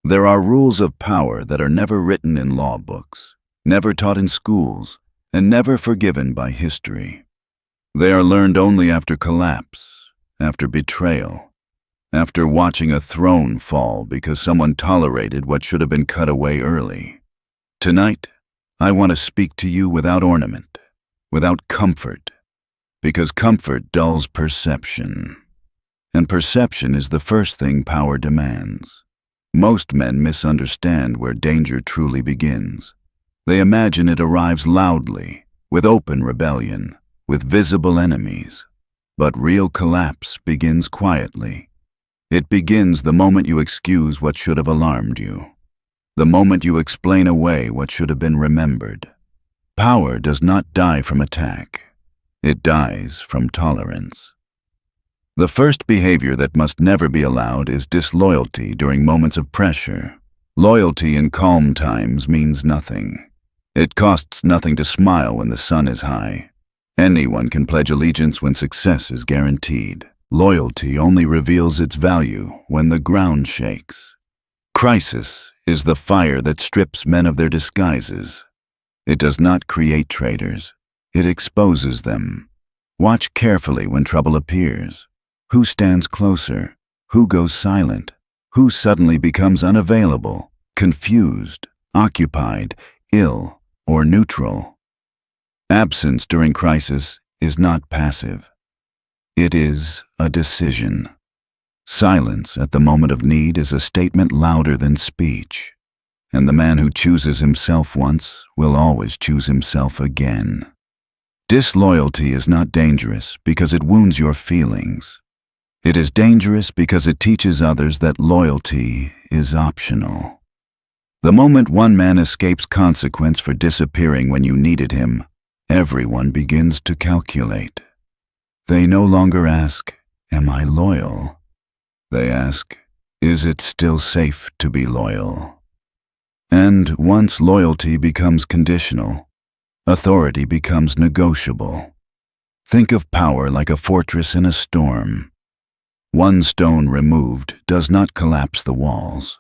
There are rules of power that are never written in law books, never taught in schools, and never forgiven by history. They are learned only after collapse, after betrayal, after watching a throne fall because someone tolerated what should have been cut away early. Tonight, I want to speak to you without ornament, without comfort, because comfort dulls perception. And perception is the first thing power demands. Most men misunderstand where danger truly begins. They imagine it arrives loudly, with open rebellion, with visible enemies. But real collapse begins quietly. It begins the moment you excuse what should have alarmed you, the moment you explain away what should have been remembered. Power does not die from attack. It dies from tolerance. The first behavior that must never be allowed is disloyalty during moments of pressure. Loyalty in calm times means nothing. It costs nothing to smile when the sun is high. Anyone can pledge allegiance when success is guaranteed. Loyalty only reveals its value when the ground shakes. Crisis is the fire that strips men of their disguises. It does not create traitors. It exposes them. Watch carefully when trouble appears. Who stands closer? Who goes silent? Who suddenly becomes unavailable, confused, occupied, ill, or neutral? Absence during crisis is not passive. It is a decision. Silence at the moment of need is a statement louder than speech. And the man who chooses himself once will always choose himself again. Disloyalty is not dangerous because it wounds your feelings. It is dangerous because it teaches others that loyalty is optional. The moment one man escapes consequence for disappearing when you needed him, everyone begins to calculate. They no longer ask, "Am I loyal?" They ask, "Is it still safe to be loyal?" And once loyalty becomes conditional, authority becomes negotiable. Think of power like a fortress in a storm. One stone removed does not collapse the walls,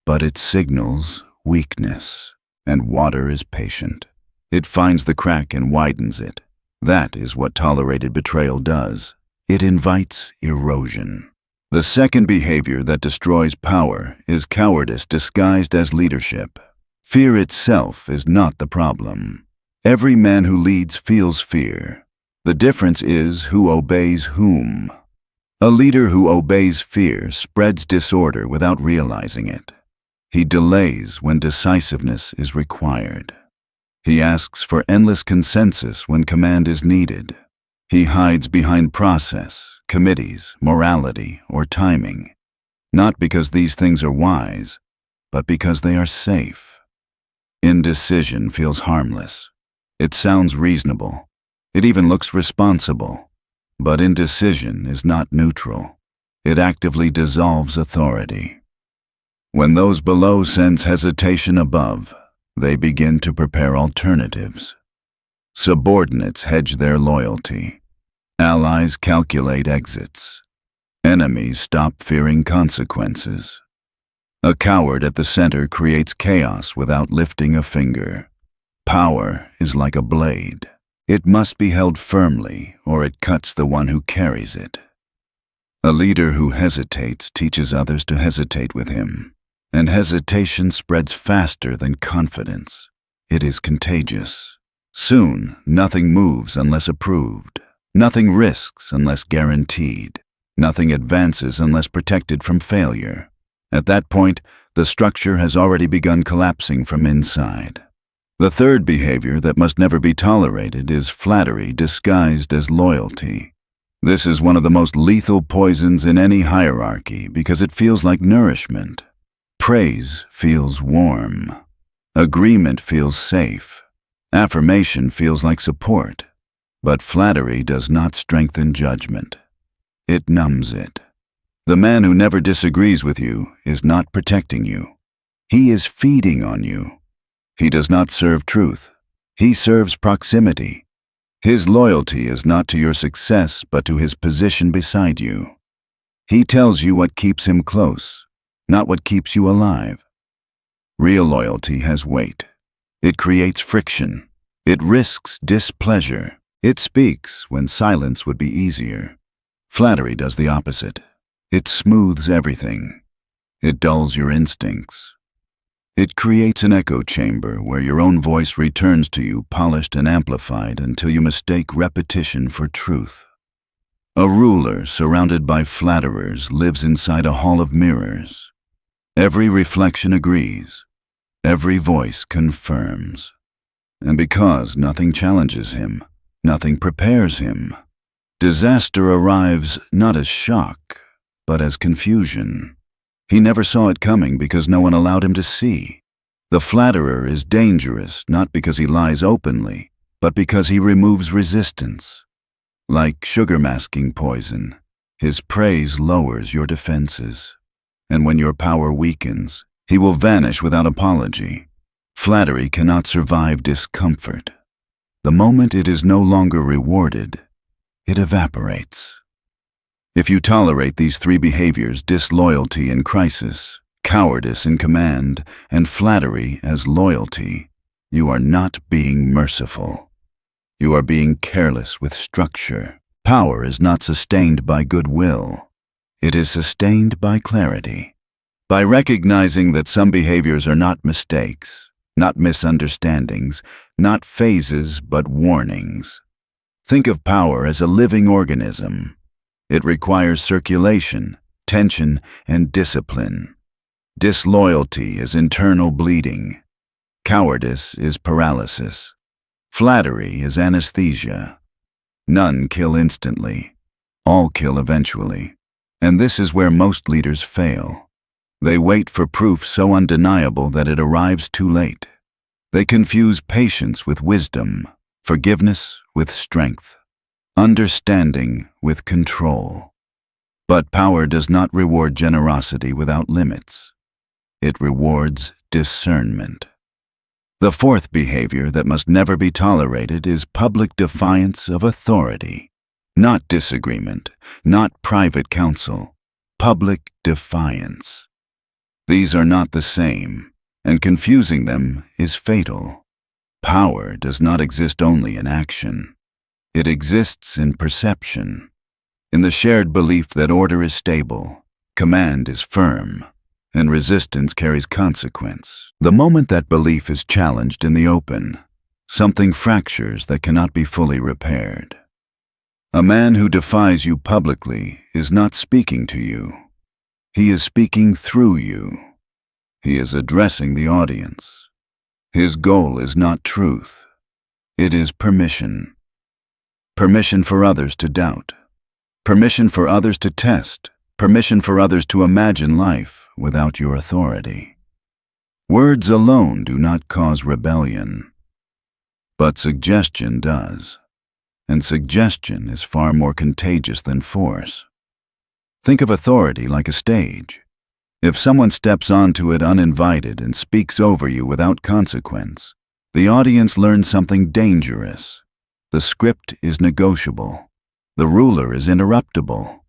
but it signals weakness, and water is patient. It finds the crack and widens it. That is what tolerated betrayal does. It invites erosion. The second behavior that destroys power is cowardice disguised as leadership. Fear itself is not the problem. Every man who leads feels fear. The difference is who obeys whom. A leader who obeys fear spreads disorder without realizing it. He delays when decisiveness is required. He asks for endless consensus when command is needed. He hides behind process, committees, morality, or timing, not because these things are wise, but because they are safe. Indecision feels harmless. It sounds reasonable. It even looks responsible. But indecision is not neutral. It actively dissolves authority. When those below sense hesitation above, they begin to prepare alternatives. Subordinates hedge their loyalty. Allies calculate exits. Enemies stop fearing consequences. A coward at the center creates chaos without lifting a finger. Power is like a blade. It must be held firmly, or it cuts the one who carries it. A leader who hesitates teaches others to hesitate with him, and hesitation spreads faster than confidence. It is contagious. Soon, nothing moves unless approved. Nothing risks unless guaranteed. Nothing advances unless protected from failure. At that point, the structure has already begun collapsing from inside. The third behavior that must never be tolerated is flattery disguised as loyalty. This is one of the most lethal poisons in any hierarchy because it feels like nourishment. Praise feels warm. Agreement feels safe. Affirmation feels like support. But flattery does not strengthen judgment. It numbs it. The man who never disagrees with you is not protecting you. He is feeding on you. He does not serve truth. He serves proximity. His loyalty is not to your success, but to his position beside you. He tells you what keeps him close. not what keeps you alive. Real loyalty has weight. It creates friction. It risks displeasure. It speaks when silence would be easier. Flattery does the opposite. It smooths everything. It dulls your instincts. It creates an echo chamber where your own voice returns to you polished and amplified until you mistake repetition for truth. A ruler surrounded by flatterers lives inside a hall of mirrors. Every reflection agrees. Every voice confirms. And because nothing challenges him, nothing prepares him, disaster arrives not as shock, but as confusion. He never saw it coming because no one allowed him to see. The flatterer is dangerous not because he lies openly, but because he removes resistance. Like sugar-masking poison, his praise lowers your defenses. And when your power weakens, he will vanish without apology. Flattery cannot survive discomfort. The moment it is no longer rewarded, it evaporates. If you tolerate these three behaviors, disloyalty in crisis, cowardice in command, and flattery as loyalty, you are not being merciful. You are being careless with structure. Power is not sustained by goodwill. It is sustained by clarity. By recognizing that some behaviors are not mistakes, not misunderstandings, not phases, but warnings. Think of power as a living organism. It requires circulation, tension, and discipline. Disloyalty is internal bleeding. Cowardice is paralysis. Flattery is anesthesia. None kill instantly. All kill eventually. And this is where most leaders fail. They wait for proof so undeniable that it arrives too late. They confuse patience with wisdom, forgiveness with strength, understanding with control. But power does not reward generosity without limits. It rewards discernment. The fourth behavior that must never be tolerated is public defiance of authority. Not disagreement, not private counsel, public defiance. These are not the same, and confusing them is fatal. Power does not exist only in action. It exists in perception, in the shared belief that order is stable, command is firm, and resistance carries consequence. The moment that belief is challenged in the open, something fractures that cannot be fully repaired. A man who defies you publicly is not speaking to you. He is speaking through you. He is addressing the audience. His goal is not truth. It is permission. Permission for others to doubt. Permission for others to test. Permission for others to imagine life without your authority. Words alone do not cause rebellion, but suggestion does. And suggestion is far more contagious than force. Think of authority like a stage. If someone steps onto it uninvited and speaks over you without consequence, the audience learns something dangerous. The script is negotiable. The ruler is interruptible.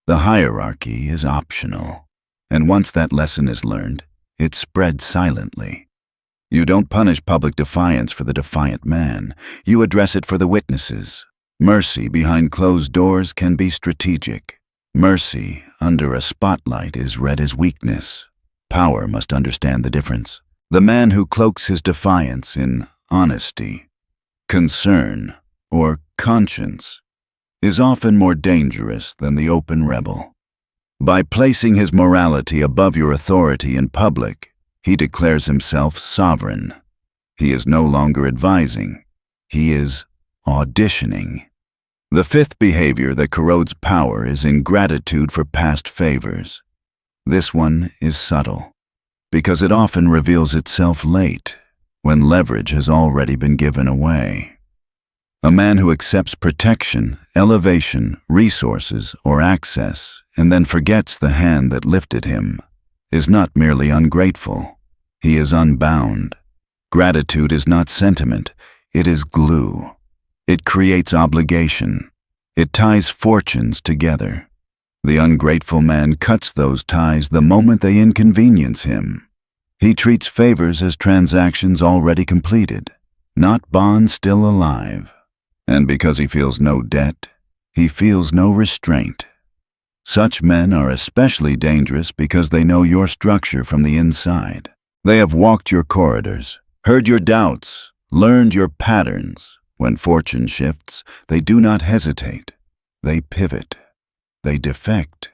The hierarchy is optional. And once that lesson is learned, it spreads silently. You don't punish public defiance for the defiant man. You address it for the witnesses. Mercy behind closed doors can be strategic. Mercy under a spotlight is read as weakness. Power must understand the difference. The man who cloaks his defiance in honesty, concern, or conscience is often more dangerous than the open rebel. By placing his morality above your authority in public, he declares himself sovereign. He is no longer advising. He is auditioning. The fifth behavior that corrodes power is ingratitude for past favors. This one is subtle, because it often reveals itself late, when leverage has already been given away. A man who accepts protection, elevation, resources, or access, and then forgets the hand that lifted him, is not merely ungrateful. He is unbound. Gratitude is not sentiment, it is glue. It creates obligation. It ties fortunes together. The ungrateful man cuts those ties the moment they inconvenience him. He treats favors as transactions already completed, not bonds still alive. And because he feels no debt, he feels no restraint. Such men are especially dangerous because they know your structure from the inside. They have walked your corridors, heard your doubts, learned your patterns. When fortune shifts, they do not hesitate. They pivot. They defect.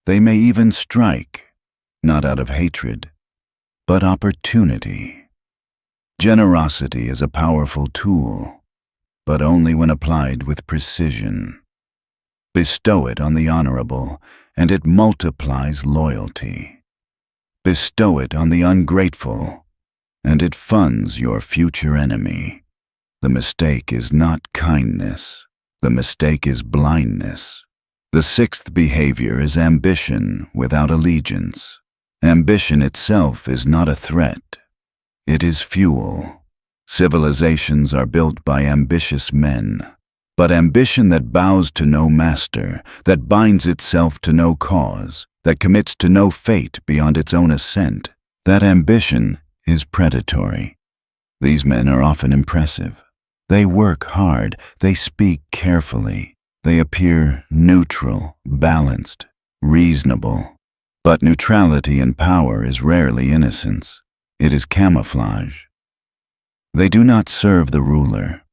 They may even strike, not out of hatred, but opportunity. Generosity is a powerful tool, but only when applied with precision. Bestow it on the honorable, and it multiplies loyalty. Bestow it on the ungrateful, and it funds your future enemy. The mistake is not kindness. The mistake is blindness. The sixth behavior is ambition without allegiance. Ambition itself is not a threat. It is fuel. Civilizations are built by ambitious men. But ambition that bows to no master, that binds itself to no cause, that commits to no fate beyond its own ascent, that ambition is predatory. These men are often impressive. They work hard. They speak carefully. They appear neutral, balanced, reasonable. But neutrality in power is rarely innocence. It is camouflage. They do not serve the ruler.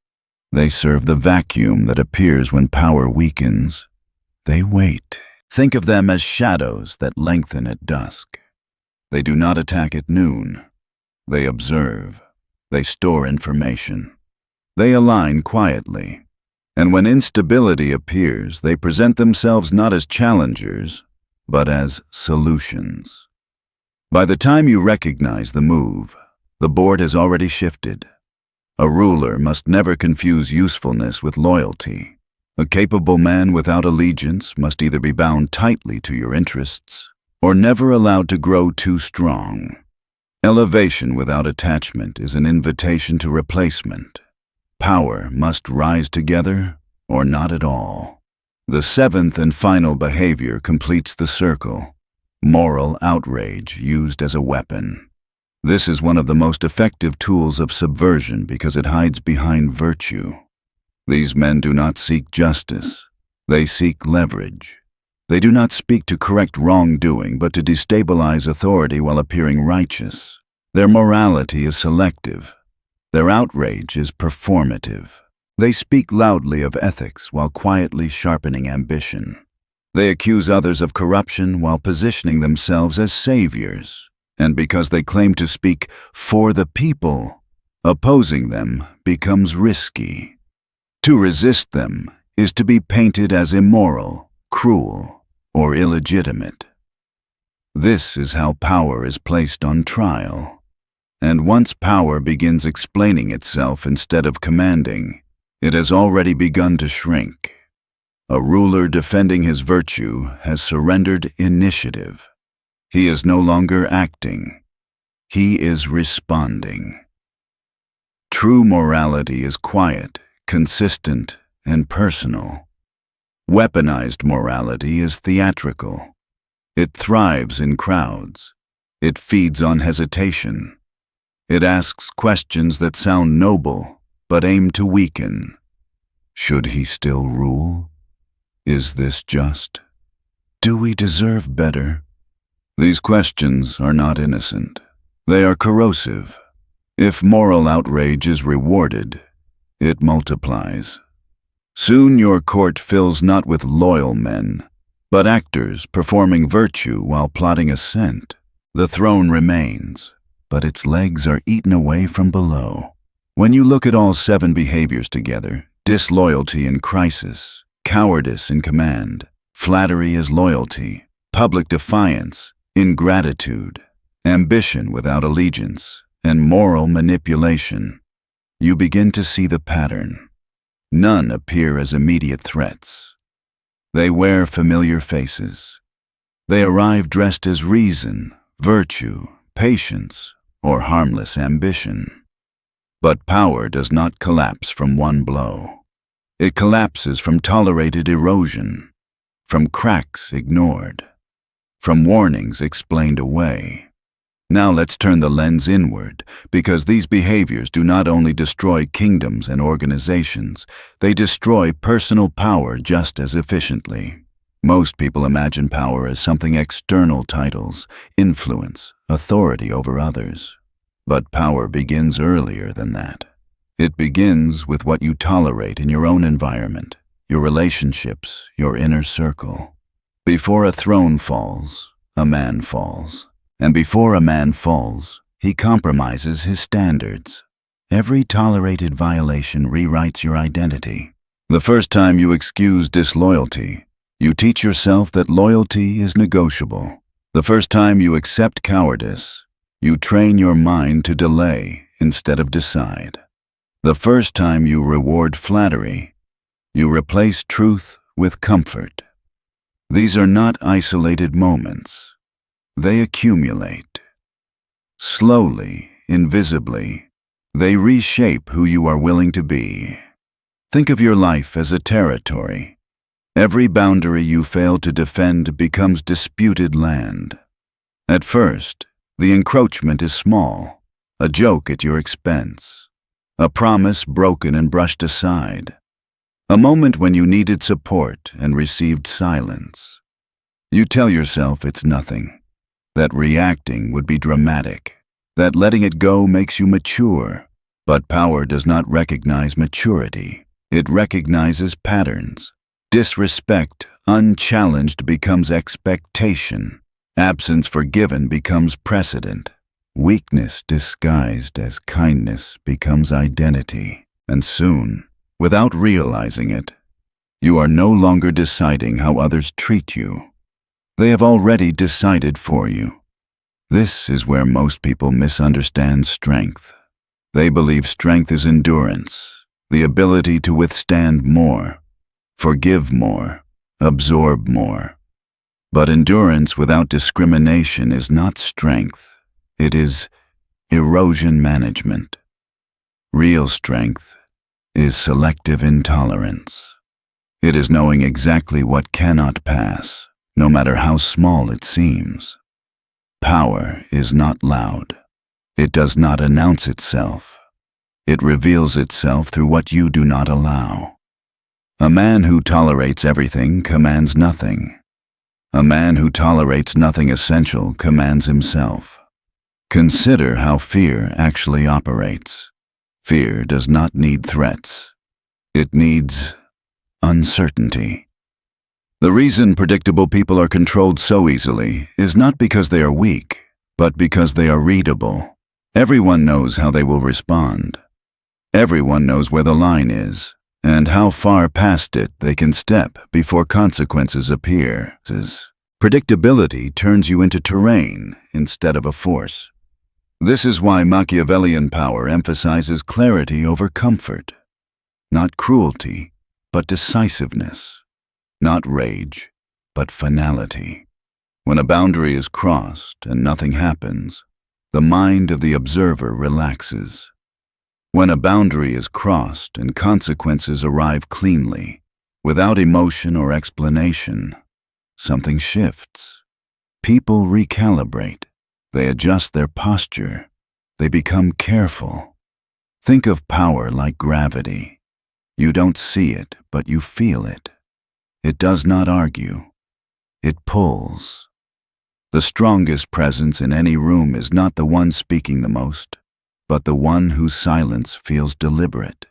They serve the vacuum that appears when power weakens. They wait. Think of them as shadows that lengthen at dusk. They do not attack at noon. They observe. They store information. They align quietly. And when instability appears, they present themselves not as challengers, but as solutions. By the time you recognize the move, the board has already shifted. A ruler must never confuse usefulness with loyalty. A capable man without allegiance must either be bound tightly to your interests or never allowed to grow too strong. Elevation without attachment is an invitation to replacement. Power must rise together or not at all. The seventh and final behavior completes the circle: moral outrage used as a weapon. This is one of the most effective tools of subversion because it hides behind virtue. These men do not seek justice. They seek leverage. They do not speak to correct wrongdoing, but to destabilize authority while appearing righteous. Their morality is selective. Their outrage is performative. They speak loudly of ethics while quietly sharpening ambition. They accuse others of corruption while positioning themselves as saviors. And because they claim to speak for the people, opposing them becomes risky. To resist them is to be painted as immoral, cruel, or illegitimate. This is how power is placed on trial. And once power begins explaining itself instead of commanding, it has already begun to shrink. A ruler defending his virtue has surrendered initiative. He is no longer acting. He is responding. True morality is quiet, consistent, and personal. Weaponized morality is theatrical. It thrives in crowds. It feeds on hesitation. It asks questions that sound noble, but aim to weaken. Should he still rule? Is this just? Do we deserve better? These questions are not innocent. They are corrosive. If moral outrage is rewarded, it multiplies. Soon your court fills not with loyal men, but actors performing virtue while plotting ascent. The throne remains, but its legs are eaten away from below. When you look at all 7 behaviors together, disloyalty in crisis, cowardice in command, flattery as loyalty, public defiance, ingratitude, ambition without allegiance, and moral manipulation, you begin to see the pattern. None appear as immediate threats. They wear familiar faces. They arrive dressed as reason, virtue, patience, or harmless ambition. But power does not collapse from one blow. It collapses from tolerated erosion, from cracks ignored, from warnings explained away. Now let's turn the lens inward, because these behaviors do not only destroy kingdoms and organizations, they destroy personal power just as efficiently. Most people imagine power as something external: titles, influence, authority over others. But power begins earlier than that. It begins with what you tolerate in your own environment, your relationships, your inner circle. Before a throne falls, a man falls. And before a man falls, he compromises his standards. Every tolerated violation rewrites your identity. The first time you excuse disloyalty, you teach yourself that loyalty is negotiable. The first time you accept cowardice, you train your mind to delay instead of decide. The first time you reward flattery, you replace truth with comfort. These are not isolated moments. They accumulate. Slowly, invisibly, they reshape who you are willing to be. Think of your life as a territory. Every boundary you fail to defend becomes disputed land. At first, the encroachment is small, a joke at your expense, a promise broken and brushed aside, a moment when you needed support and received silence. You tell yourself it's nothing, that reacting would be dramatic, that letting it go makes you mature. But power does not recognize maturity. It recognizes patterns. Disrespect, unchallenged, becomes expectation. Absence forgiven becomes precedent. Weakness disguised as kindness becomes identity. And soon, without realizing it, you are no longer deciding how others treat you. They have already decided for you. This is where most people misunderstand strength. They believe strength is endurance, the ability to withstand more, forgive more, absorb more. But endurance without discrimination is not strength. It is erosion management. Real strength is selective intolerance. It is knowing exactly what cannot pass, no matter how small it seems. Power is not loud. It does not announce itself. It reveals itself through what you do not allow. A man who tolerates everything commands nothing. A man who tolerates nothing essential commands himself. Consider how fear actually operates. Fear does not need threats. It needs uncertainty. The reason predictable people are controlled so easily is not because they are weak, but because they are readable. Everyone knows how they will respond. Everyone knows where the line is, and how far past it they can step before consequences appear. Predictability turns you into terrain instead of a force. This is why Machiavellian power emphasizes clarity over comfort. Not cruelty, but decisiveness. Not rage, but finality. When a boundary is crossed and nothing happens, the mind of the observer relaxes. When a boundary is crossed and consequences arrive cleanly, without emotion or explanation, something shifts. People recalibrate. They adjust their posture. They become careful. Think of power like gravity. You don't see it, but you feel it. It does not argue. It pulls. The strongest presence in any room is not the one speaking the most, but the one whose silence feels deliberate.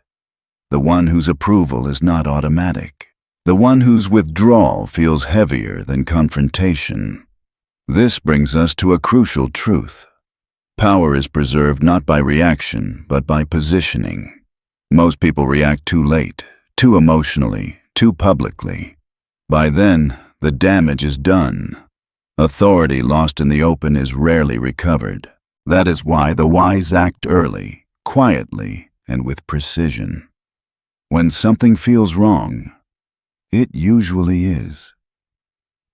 The one whose approval is not automatic. The one whose withdrawal feels heavier than confrontation. This brings us to a crucial truth. Power is preserved not by reaction, but by positioning. Most people react too late, too emotionally, too publicly. By then, the damage is done. Authority lost in the open is rarely recovered. That is why the wise act early, quietly, and with precision. When something feels wrong, it usually is.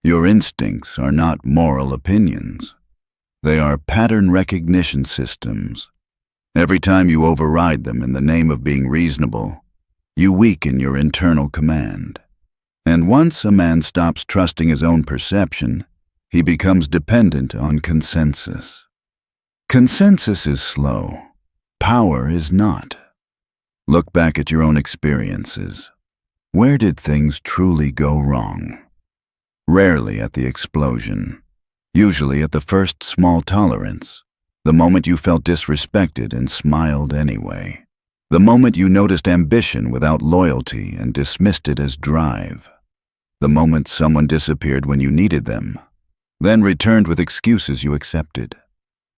Your instincts are not moral opinions. They are pattern recognition systems. Every time you override them in the name of being reasonable, you weaken your internal command. And once a man stops trusting his own perception, he becomes dependent on consensus. Consensus is slow. Power is not. Look back at your own experiences. Where did things truly go wrong? Rarely at the explosion. Usually at the first small tolerance. The moment you felt disrespected and smiled anyway. The moment you noticed ambition without loyalty and dismissed it as drive. The moment someone disappeared when you needed them, then returned with excuses you accepted.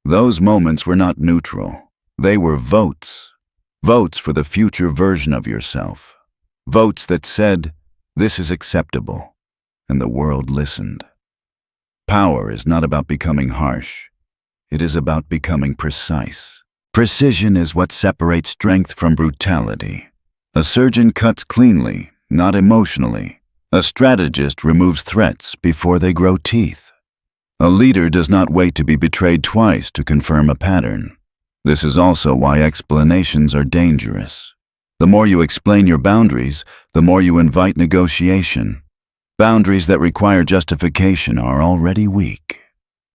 Those moments were not neutral. They were votes. Votes for the future version of yourself. Votes that said, "This is acceptable," and the world listened. Power is not about becoming harsh. It is about becoming precise. Precision is what separates strength from brutality. A surgeon cuts cleanly, not emotionally. A strategist removes threats before they grow teeth. A leader does not wait to be betrayed twice to confirm a pattern. This is also why explanations are dangerous. The more you explain your boundaries, the more you invite negotiation. Boundaries that require justification are already weak.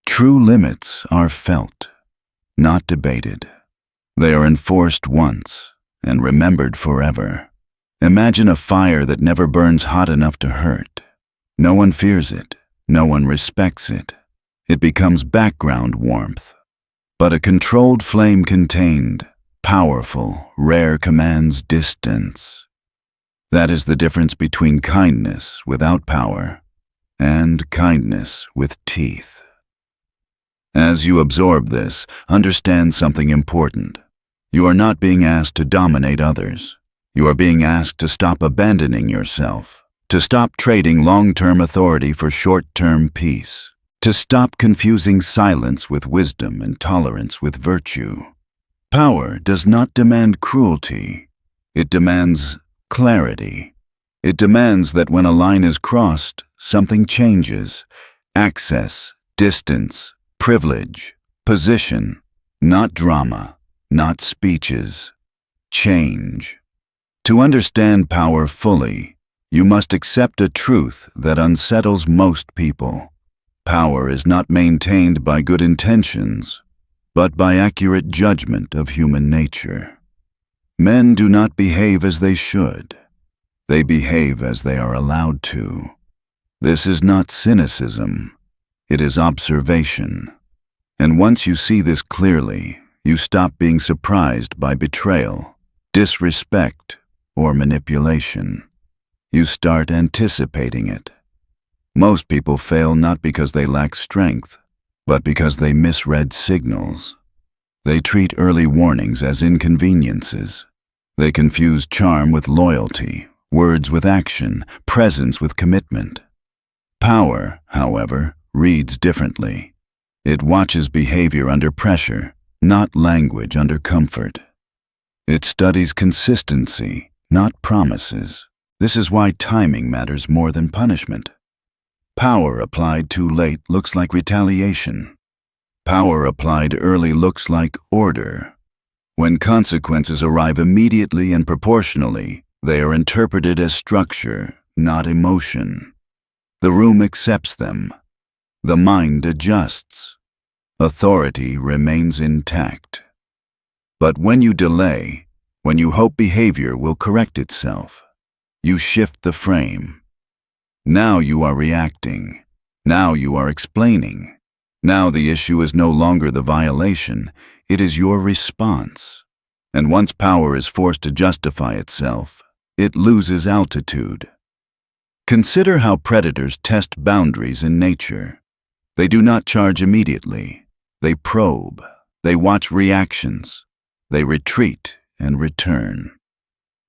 True limits are felt, not debated. They are enforced once and remembered forever. Imagine a fire that never burns hot enough to hurt. No one fears it. No one respects it. It becomes background warmth. But a controlled flame contained, powerful, rare commands distance. That is the difference between kindness without power and kindness with teeth. As you absorb this, understand something important. You are not being asked to dominate others. You are being asked to stop abandoning yourself, to stop trading long-term authority for short-term peace, to stop confusing silence with wisdom and tolerance with virtue. Power does not demand cruelty. It demands clarity. It demands that when a line is crossed, something changes. Access, distance, privilege, position, not drama, not speeches. Change. To understand power fully, you must accept a truth that unsettles most people. Power is not maintained by good intentions, but by accurate judgment of human nature. Men do not behave as they should. They behave as they are allowed to. This is not cynicism. It is observation. And once you see this clearly, you stop being surprised by betrayal, disrespect, or manipulation. You start anticipating it. Most people fail not because they lack strength, but because they misread signals. They treat early warnings as inconveniences. They confuse charm with loyalty, words with action, presence with commitment. Power, however, reads differently. It watches behavior under pressure, not language under comfort. It studies consistency, not promises. This is why timing matters more than punishment. Power applied too late looks like retaliation. Power applied early looks like order. When consequences arrive immediately and proportionally, they are interpreted as structure, not emotion. The room accepts them. The mind adjusts. Authority remains intact. But when you delay, when you hope behavior will correct itself, you shift the frame. Now you are reacting. Now you are explaining. Now the issue is no longer the violation, it is your response. And once power is forced to justify itself, it loses altitude. Consider how predators test boundaries in nature. They do not charge immediately. They probe. They watch reactions. They retreat and return.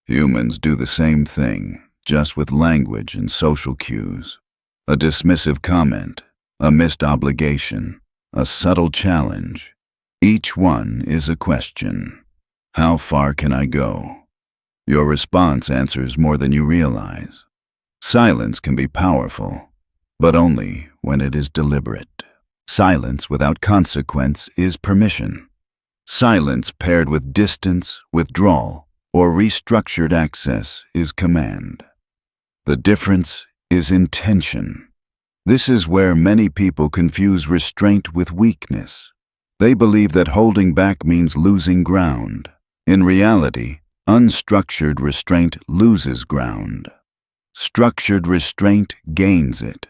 Humans do the same thing, just with language and social cues. A dismissive comment, a missed obligation, a subtle challenge. Each one is a question. How far can I go? Your response answers more than you realize. Silence can be powerful, but only when it is deliberate. Silence without consequence is permission. Silence paired with distance, withdrawal, or restructured access is command. The difference is intention. This is where many people confuse restraint with weakness. They believe that holding back means losing ground. In reality, unstructured restraint loses ground. Structured restraint gains it.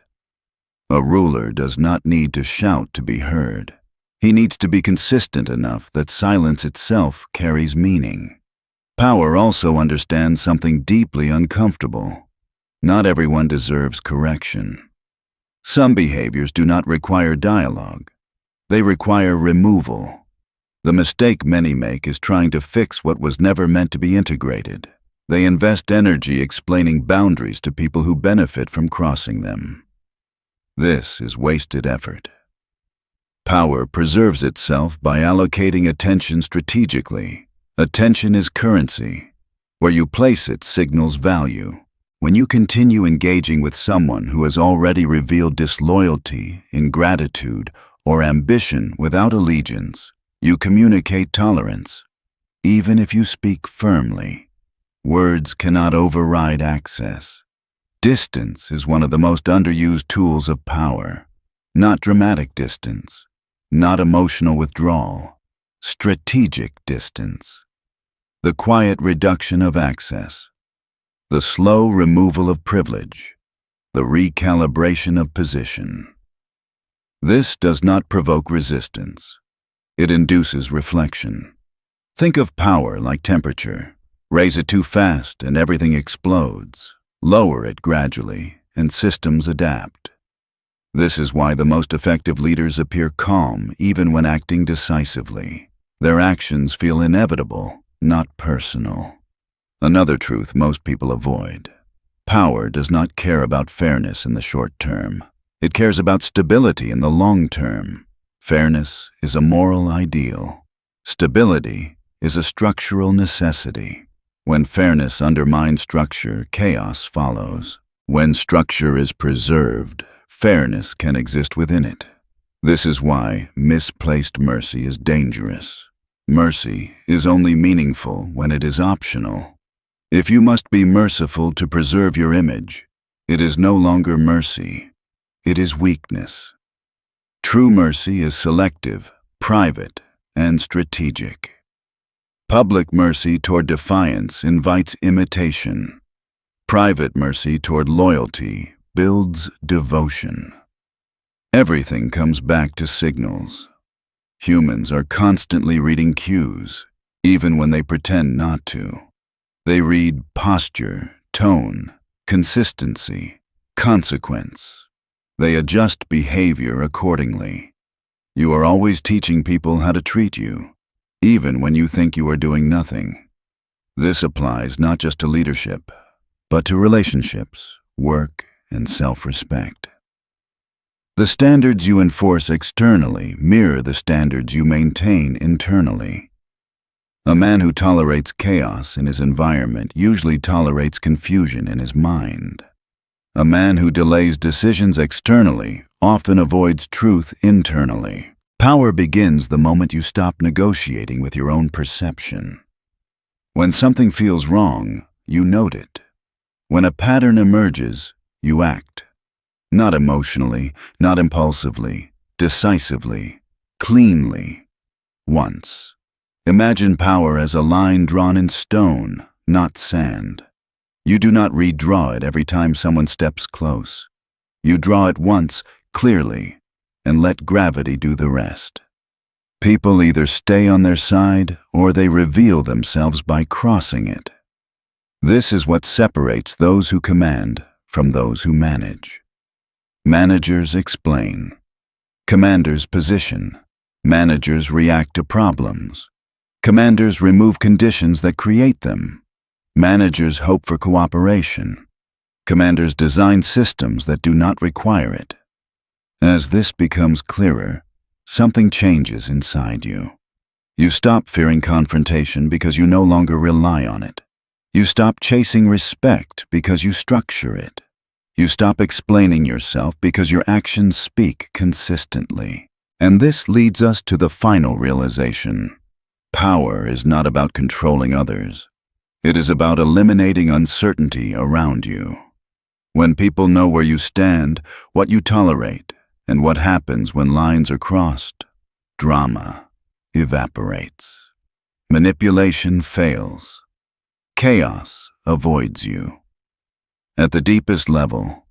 A ruler does not need to shout to be heard. He needs to be consistent enough that silence itself carries meaning. Power also understands something deeply uncomfortable. Not everyone deserves correction. Some behaviors do not require dialogue. They require removal. The mistake many make is trying to fix what was never meant to be integrated. They invest energy explaining boundaries to people who benefit from crossing them. This is wasted effort. Power preserves itself by allocating attention strategically. Attention is currency. Where you place it signals value. When you continue engaging with someone who has already revealed disloyalty, ingratitude, or ambition without allegiance, you communicate tolerance. Even if you speak firmly, words cannot override access. Distance is one of the most underused tools of power. Not dramatic distance, not emotional withdrawal, strategic distance. The quiet reduction of access, the slow removal of privilege, the recalibration of position. This does not provoke resistance. It induces reflection. Think of power like temperature. Raise it too fast and everything explodes. Lower it gradually and systems adapt. This is why the most effective leaders appear calm even when acting decisively. Their actions feel inevitable, not personal. Another truth most people avoid. Power does not care about fairness in the short term. It cares about stability in the long term. Fairness is a moral ideal. Stability is a structural necessity. When fairness undermines structure, chaos follows. When structure is preserved, fairness can exist within it. This is why misplaced mercy is dangerous. Mercy is only meaningful when it is optional. If you must be merciful to preserve your image, it is no longer mercy. It is weakness. True mercy is selective, private, and strategic. Public mercy toward defiance invites imitation. Private mercy toward loyalty builds devotion. Everything comes back to signals. Humans are constantly reading cues, even when they pretend not to. They read posture, tone, consistency, consequence. They adjust behavior accordingly. You are always teaching people how to treat you, even when you think you are doing nothing. This applies not just to leadership, but to relationships, work, and self-respect. The standards you enforce externally mirror the standards you maintain internally. A man who tolerates chaos in his environment usually tolerates confusion in his mind. A man who delays decisions externally often avoids truth internally. Power begins the moment you stop negotiating with your own perception. When something feels wrong, you note it. When a pattern emerges, you act. Not emotionally, not impulsively, decisively, cleanly. Once. Imagine power as a line drawn in stone, not sand. You do not redraw it every time someone steps close. You draw it once, clearly, and let gravity do the rest. People either stay on their side or they reveal themselves by crossing it. This is what separates those who command from those who manage. Managers explain. Commanders position. Managers react to problems. Commanders remove conditions that create them. Managers hope for cooperation. Commanders design systems that do not require it. As this becomes clearer, something changes inside you. You stop fearing confrontation because you no longer rely on it. You stop chasing respect because you structure it. You stop explaining yourself because your actions speak consistently. And this leads us to the final realization. Power is not about controlling others. It is about eliminating uncertainty around you. When people know where you stand, what you tolerate, and what happens when lines are crossed, drama evaporates. Manipulation fails. Chaos avoids you. At the deepest level,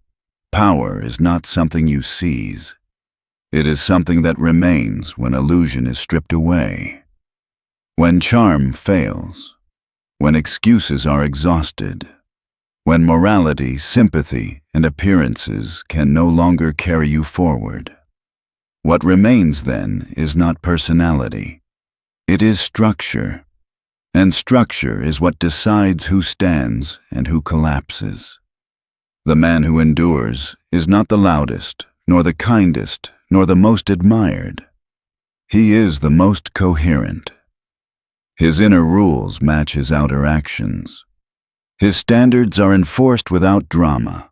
power is not something you seize. It is something that remains when illusion is stripped away. When charm fails, when excuses are exhausted, when morality, sympathy, and appearances can no longer carry you forward. What remains then is not personality. It is structure. And structure is what decides who stands and who collapses. The man who endures is not the loudest, nor the kindest, nor the most admired. He is the most coherent. His inner rules match his outer actions. His standards are enforced without drama.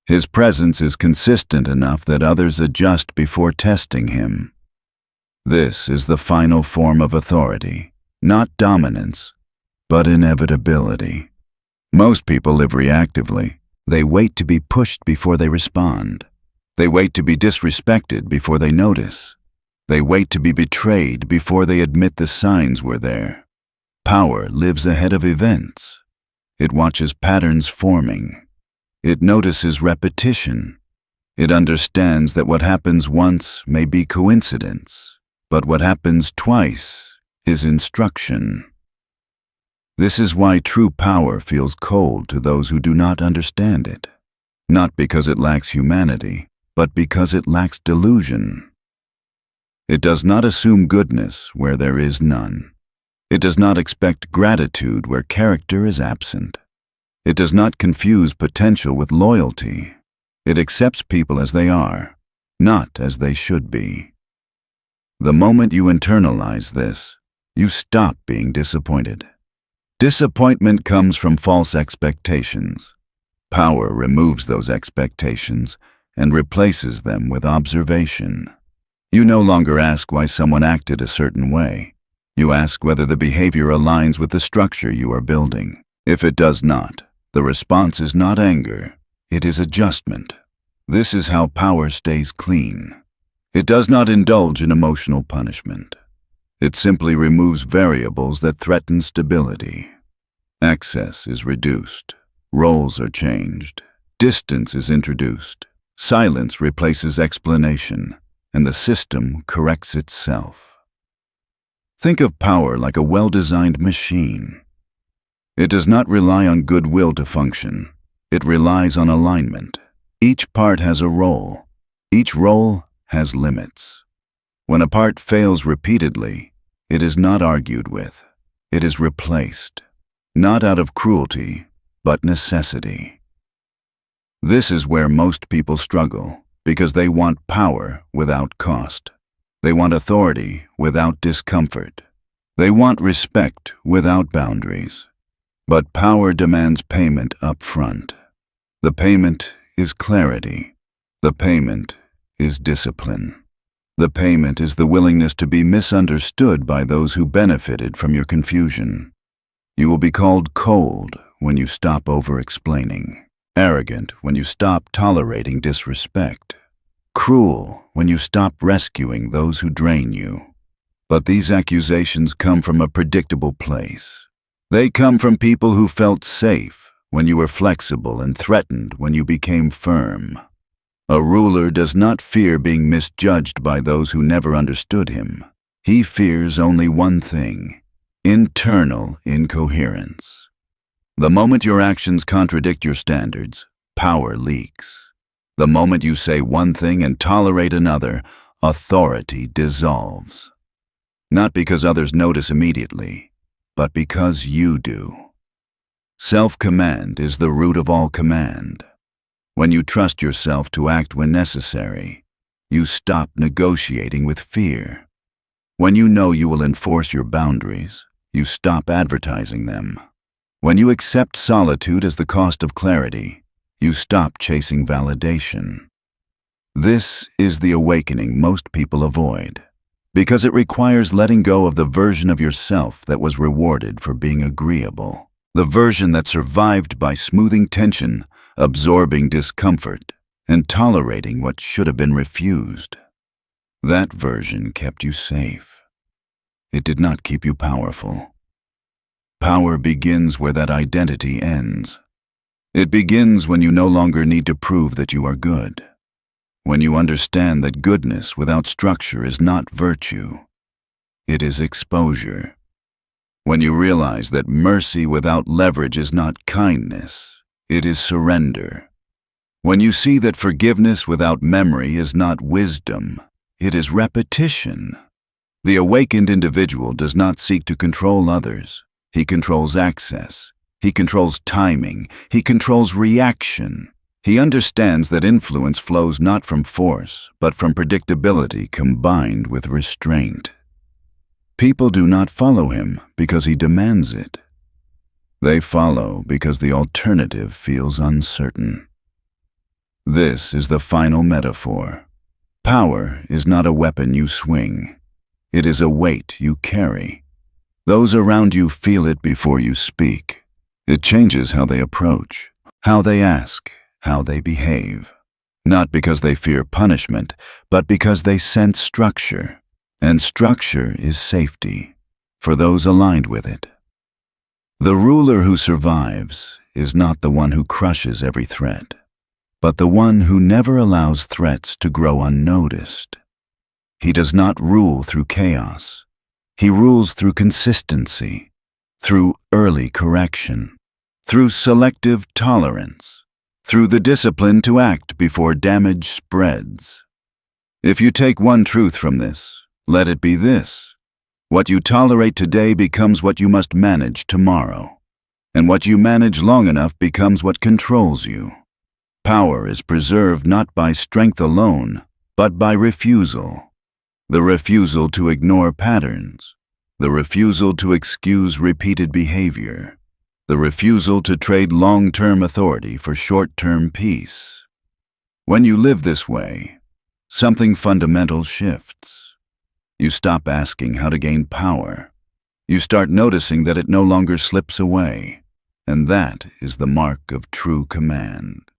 His presence is consistent enough that others adjust before testing him. This is the final form of authority, not dominance, but inevitability. Most people live reactively. They wait to be pushed before they respond. They wait to be disrespected before they notice. They wait to be betrayed before they admit the signs were there. Power lives ahead of events. It watches patterns forming. It notices repetition. It understands that what happens once may be coincidence, but what happens twice is instruction. This is why true power feels cold to those who do not understand it, not because it lacks humanity, but because it lacks delusion. It does not assume goodness where there is none. It does not expect gratitude where character is absent. It does not confuse potential with loyalty. It accepts people as they are, not as they should be. The moment you internalize this, you stop being disappointed. Disappointment comes from false expectations. Power removes those expectations and replaces them with observation. You no longer ask why someone acted a certain way. You ask whether the behavior aligns with the structure you are building. If it does not, the response is not anger, it is adjustment. This is how power stays clean. It does not indulge in emotional punishment. It simply removes variables that threaten stability. Access is reduced. Roles are changed. Distance is introduced. Silence replaces explanation, and the system corrects itself. Think of power like a well-designed machine. It does not rely on goodwill to function. It relies on alignment. Each part has a role. Each role has limits. When a part fails repeatedly, it is not argued with. It is replaced, not out of cruelty, but necessity. This is where most people struggle, because they want power without cost. They want authority without discomfort. They want respect without boundaries. But power demands payment up front. The payment is clarity. The payment is discipline. The payment is the willingness to be misunderstood by those who benefited from your confusion. You will be called cold when you stop over-explaining, arrogant when you stop tolerating disrespect, cruel when you stop rescuing those who drain you. But these accusations come from a predictable place. They come from people who felt safe when you were flexible and threatened when you became firm. A ruler does not fear being misjudged by those who never understood him. He fears only one thing: internal incoherence. The moment your actions contradict your standards, power leaks. The moment you say one thing and tolerate another, authority dissolves. Not because others notice immediately, but because you do. Self-command is the root of all command. When you trust yourself to act when necessary, you stop negotiating with fear. When you know you will enforce your boundaries, you stop advertising them. When you accept solitude as the cost of clarity, you stop chasing validation. This is the awakening most people avoid, because it requires letting go of the version of yourself that was rewarded for being agreeable, the version that survived by smoothing tension absorbing discomfort, and tolerating what should have been refused. That version kept you safe. It did not keep you powerful. Power begins where that identity ends. It begins when you no longer need to prove that you are good. When you understand that goodness without structure is not virtue, it is exposure. When you realize that mercy without leverage is not kindness, it is surrender. When you see that forgiveness without memory is not wisdom, it is repetition. The awakened individual does not seek to control others. He controls access. He controls timing. He controls reaction. He understands that influence flows not from force, but from predictability combined with restraint. People do not follow him because he demands it. They follow because the alternative feels uncertain. This is the final metaphor. Power is not a weapon you swing. It is a weight you carry. Those around you feel it before you speak. It changes how they approach, how they ask, how they behave. Not because they fear punishment, but because they sense structure. And structure is safety for those aligned with it. The ruler who survives is not the one who crushes every threat, but the one who never allows threats to grow unnoticed. He does not rule through chaos. He rules through consistency, through early correction, through selective tolerance, through the discipline to act before damage spreads. If you take one truth from this, let it be this: what you tolerate today becomes what you must manage tomorrow, and what you manage long enough becomes what controls you. Power is preserved not by strength alone, but by refusal. The refusal to ignore patterns, the refusal to excuse repeated behavior, the refusal to trade long-term authority for short-term peace. When you live this way, something fundamental shifts. You stop asking how to gain power. You start noticing that it no longer slips away, and that is the mark of true command.